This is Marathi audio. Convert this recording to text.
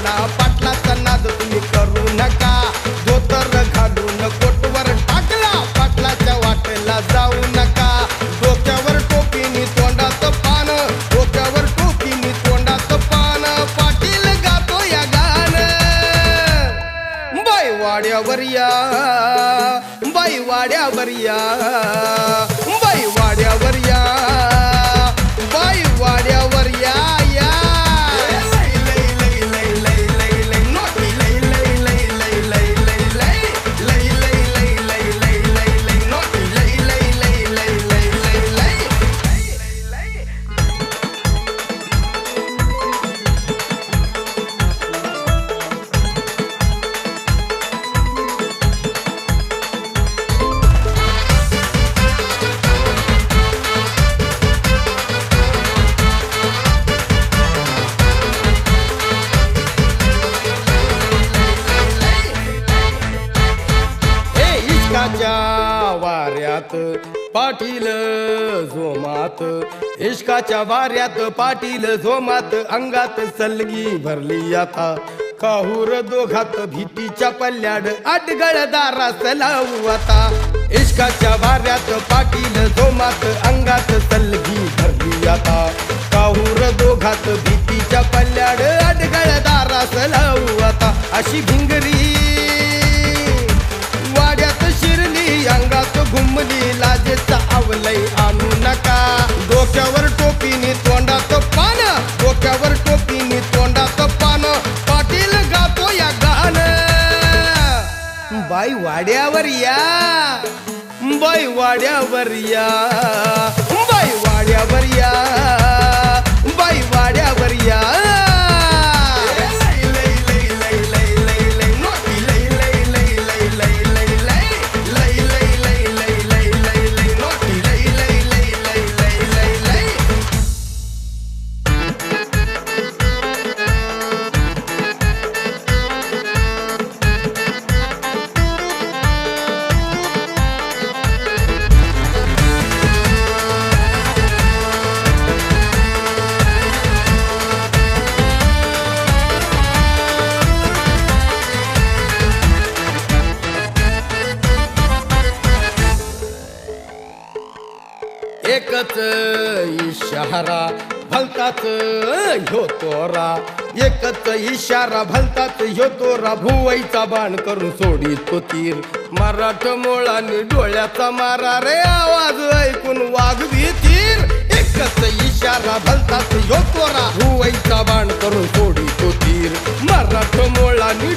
सोडा पाटलाचा नाद तुम्ही करू नका धोतर घालून कोटवर टाकला पाटलाच्या वाटेला जाऊ नका डोक्यावर टोपीनी तोंडात पान डोक्यावर टोपीनी तोंडात पान पाटील गातो या गाणं बाई वाड्यावर या बाई वाड्यावर या बाई वाड्यावर या बाई वाड्यावर या या वाऱ्यात पाटील झोमात इश्काच्या वाऱ्यात पाटील झोमात अंगात सलगी भरली आता काहूर दोघात भीतीच्या पल्ल्याड आटगळ दारास लावू आता इश्काच्या वाऱ्यात पाटील झोमात अंगात सलगी भरली आता काहूर दोघात भीतीच्या पल्ल्याड आटगळ दारास लावू आता अशी भिंगरी वाड्यात शिरली अंगात घुमली लाजेचा आवलय आणू नका डोक्यावर टोपीनी तोंडात पान डोक्यावर टोपीनी तोंडात पान पाटील गातो या गाणं बाई वाड्यावर या बाई वाड्यावर या बाई वाड्यावर या बाई वाड्यावर या एकच इशारा भलताच ह्यो तोरा एकच इशारा भलताच ह्यो तोरा भुवईचा बाण करून सोडी तो तीर मराठ मोळानी डोळ्याचा मारा रे आवाज ऐकून वाघवी तीर एकच इशारा भलताच ह्यो तोरा भुवईचा बाण करून सोडी तो तीर मराठ मोळानी